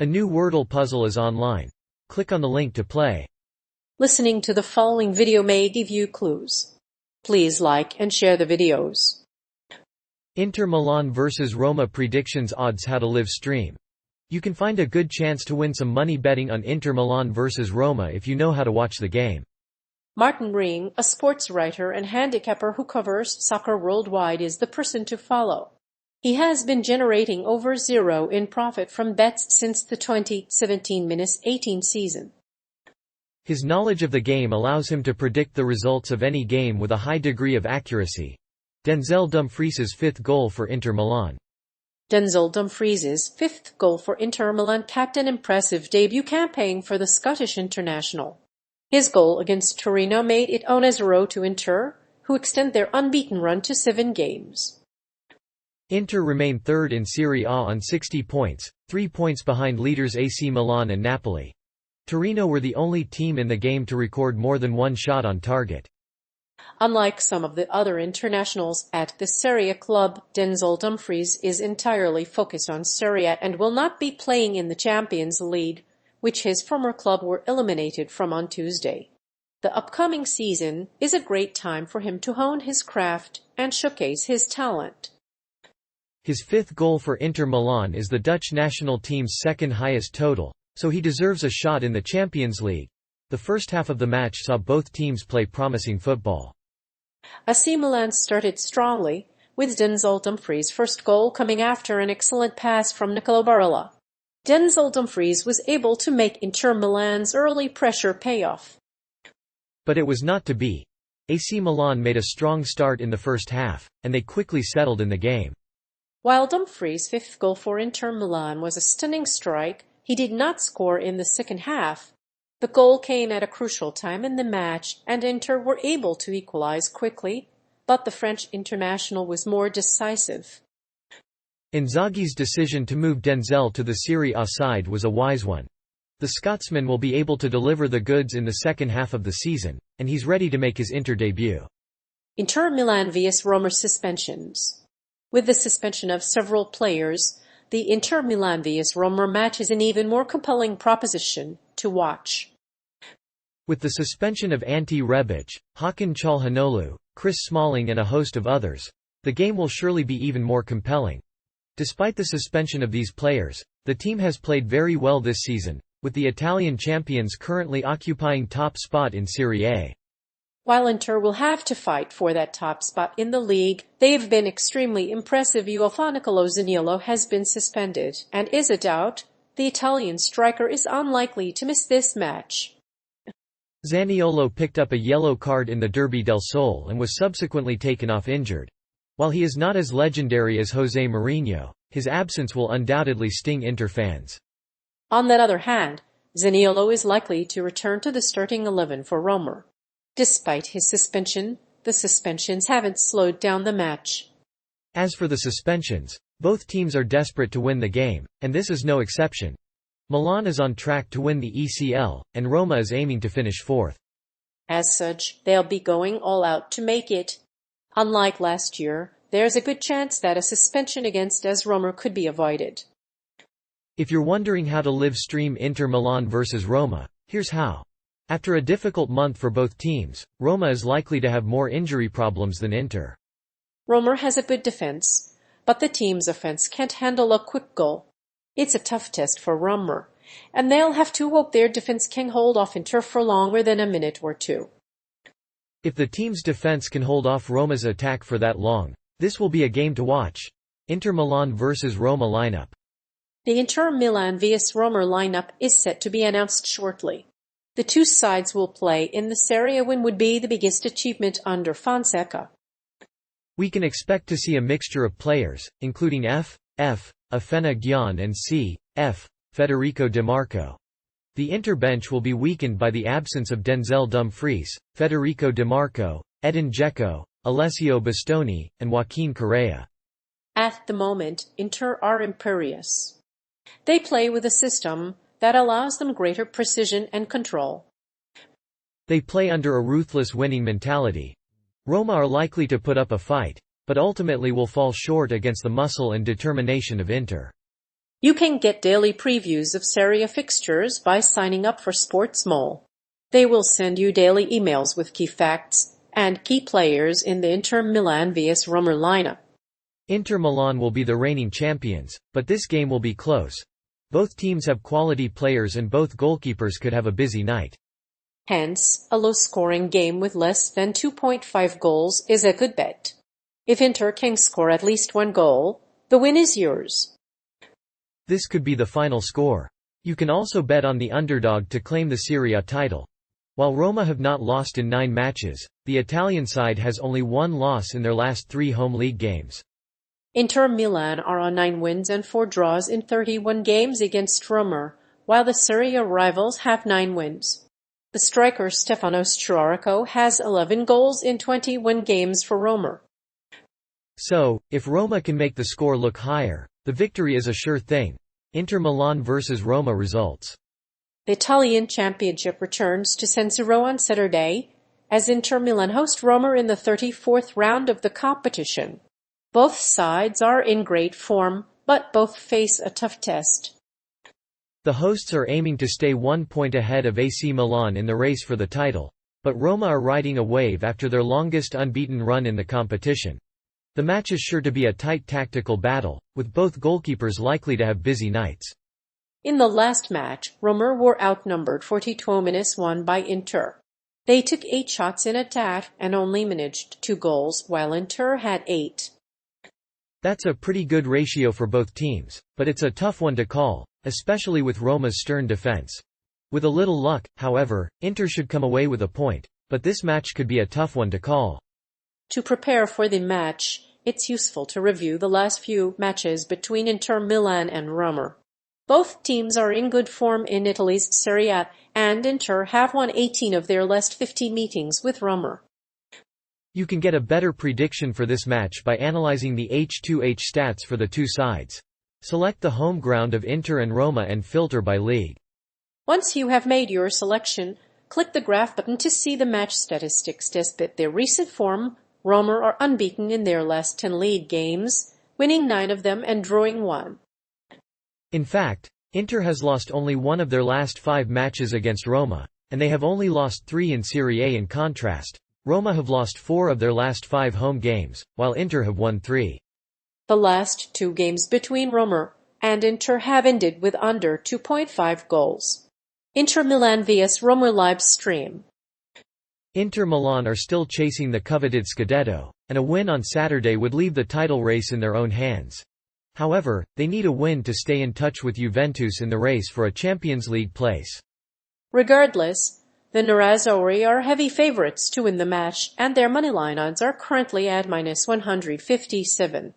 A new Wordle puzzle is online. Click on the link to play. Listening to the following video may give you clues. Please like and share the videos. Inter Milan vs Roma predictions odds how to live stream. You can find a good chance to win some money betting on Inter Milan vs Roma if you know how to watch the game. Martin Ring, a sports writer and handicapper who covers soccer worldwide, is the person to follow. He has been generating over zero in profit from bets since the 2017-18 season. His knowledge of the game allows him to predict the results of any game with a high degree of accuracy. Denzel Dumfries' fifth goal for Inter Milan. Denzel Dumfries' fifth goal for Inter Milan capped an impressive debut campaign for the Scottish international. His goal against Torino made it 1-0 to Inter, who extend their unbeaten run to 7 games. Inter remain third in Serie A on 60 points, 3 points behind leaders AC Milan and Napoli. Torino were the only team in the game to record more than one shot on target. Unlike some of the other internationals at the Serie A club, Denzel Dumfries is entirely focused on Serie A and will not be playing in the Champions League, which his former club were eliminated from on Tuesday. The upcoming season is a great time for him to hone his craft and showcase his talent. His fifth goal for Inter Milan is the Dutch national team's second highest total, so he deserves a shot in the Champions League. The first half of the match saw both teams play promising football. AC Milan started strongly, with Denzel Dumfries' first goal coming after an excellent pass from Nicolo Barella. Denzel Dumfries was able to make Inter Milan's early pressure pay off. But it was not to be. AC Milan made a strong start in the first half, and they quickly settled in the game. While Dumfries' fifth goal for Inter Milan was a stunning strike, he did not score in the second half. The goal came at a crucial time in the match, and Inter were able to equalize quickly, but the French international was more decisive. Inzaghi's decision to move Denzel to the Serie A side was a wise one. The Scotsman will be able to deliver the goods in the second half of the season, and he's ready to make his Inter debut. Inter Milan vs Roma suspensions. With the suspension of several players, the Inter Milan vs Roma match is an even more compelling proposition to watch. With the suspension of Ante Rebic, Hakan Çalhanoğlu, Chris Smalling and a host of others, the game will surely be even more compelling. Despite the suspension of these players, the team has played very well this season, with the Italian champions currently occupying top spot in Serie A. While Inter will have to fight for that top spot in the league, they've been extremely impressive. Nicolo Zaniolo has been suspended and is a doubt. The Italian striker is unlikely to miss this match. Zaniolo picked up a yellow card in the Derby del Sole and was subsequently taken off injured. While he is not as legendary as José Mourinho, his absence will undoubtedly sting Inter fans. On the other hand, Zaniolo is likely to return to the starting 11 for Roma. Despite his suspension, the suspensions haven't slowed down the match. As for the suspensions, both teams are desperate to win the game, and this is no exception. Milan is on track to win the ECL, and Roma is aiming to finish fourth. As such, they'll be going all out to make it. Unlike last year, there's a good chance that a suspension against AS Roma could be avoided. If you're wondering how to live stream Inter Milan vs Roma, here's how. After a difficult month for both teams, Roma is likely to have more injury problems than Inter. Roma has a good defense, but the team's offense can't handle a quick goal. It's a tough test for Roma, and they'll have to hope their defense can hold off Inter for longer than a minute or two. If the team's defense can hold off Roma's attack for that long, this will be a game to watch. Inter Milan vs Roma lineup. The Inter Milan vs Roma lineup is set to be announced shortly. The two sides will play in the Serie A win would be the biggest achievement under Fonseca. We can expect to see a mixture of players, including F. Afena Gyan and C. F. Federico Di Marco. The Inter bench will be weakened by the absence of Denzel Dumfries, Federico Di Marco, Edin Dzeko, Alessio Bastoni, and Joaquin Correa. At the moment, Inter are imperious. They play with a system that allows them greater precision and control. They play under a ruthless winning mentality. Roma are likely to put up a fight, but ultimately will fall short against the muscle and determination of Inter. You can get daily previews of Serie A fixtures by signing up for SportsMole. They will send you daily emails with key facts and key players in the Inter Milan vs Roma lineup. Inter Milan will be the reigning champions, but this game will be close. Both teams have quality players and both goalkeepers could have a busy night. Hence, a low-scoring game with less than 2.5 goals is a good bet. If Inter can score at least one goal, the win is yours. This could be the final score. You can also bet on the underdog to claim the Serie A title. While Roma have not lost in 9 matches, the Italian side has only 1 loss in their last 3 home league games. Inter Milan are on 9 wins and 4 draws in 31 games against Roma, while the Serie A rivals have 9 wins. The striker Stefano Sciorraco has 11 goals in 21 games for Roma. So, if Roma can make the score look higher, the victory is a sure thing. Inter Milan vs Roma results. The Italian Championship returns to San Siro on Saturday, as Inter Milan host Roma in the 34th round of the competition. Both sides are in great form, but both face a tough test. The hosts are aiming to stay 1 point ahead of AC Milan in the race for the title, but Roma are riding a wave after their longest unbeaten run in the competition. The match is sure to be a tight tactical battle, with both goalkeepers likely to have busy nights. In the last match, Roma were outnumbered 42-1 by Inter. They took 8 shots in attack and only managed 2 goals, while Inter had 8. That's a pretty good ratio for both teams, but it's a tough one to call, especially with Roma's stern defense. With a little luck, however, Inter should come away with a point, but this match could be a tough one to call. To prepare for the match, it's useful to review the last few matches between Inter Milan and Roma. Both teams are in good form in Italy's Serie A, and Inter have won 18 of their last 50 meetings with Roma. You can get a better prediction for this match by analyzing the H2H stats for the two sides. Select the home ground of Inter and Roma and filter by league. Once you have made your selection, click the graph button to see the match statistics. Despite their recent form, Roma are unbeaten in their last 10 league games, winning 9 of them and drawing 1. In fact, Inter has lost only 1 of their last 5 matches against Roma, and they have only lost 3 in Serie A. In contrast, Roma have lost 4 of their last 5 home games, while Inter have won 3. The last 2 games between Roma and Inter have ended with under 2.5 goals. Inter Milan vs Roma live stream. Inter Milan are still chasing the coveted Scudetto, and a win on Saturday would leave the title race in their own hands. However, they need a win to stay in touch with Juventus in the race for a Champions League place. Regardless, the Nerazzurri are heavy favorites to win the match, and their moneyline odds are currently at -157.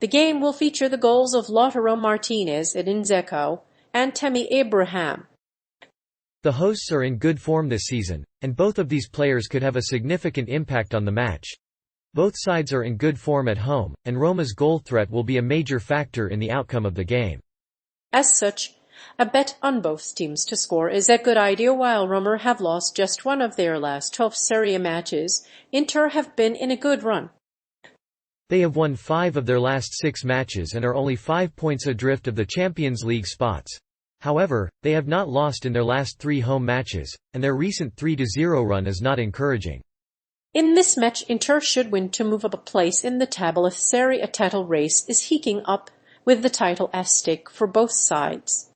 The game will feature the goals of Lautaro Martinez, Edin Dzeko, and Tammy Abraham. The hosts are in good form this season, and both of these players could have a significant impact on the match. Both sides are in good form at home, and Roma's goal threat will be a major factor in the outcome of the game. As such, a bet on both teams to score is a good idea. While Roma have lost just 1 of their last 12 Serie A matches, Inter have been in a good run. They have won 5 of their last 6 matches and are only 5 points adrift of the Champions League spots. However, they have not lost in their last 3 home matches, and their recent 3-0 run is not encouraging. In this match, Inter should win to move up a place in the table if Serie A title race is heating up, with the title at stake for both sides.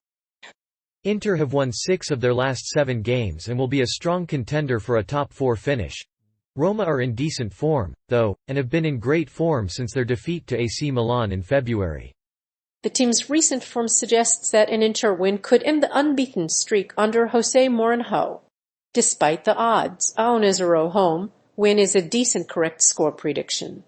Inter have won 6 of their last 7 games and will be a strong contender for a top 4 finish. Roma are in decent form, though, and have been in great form since their defeat to AC Milan in February. The team's recent form suggests that an Inter win could end the unbeaten streak under Jose Mourinho. Despite the odds, a 1-0 home win is a decent correct score prediction.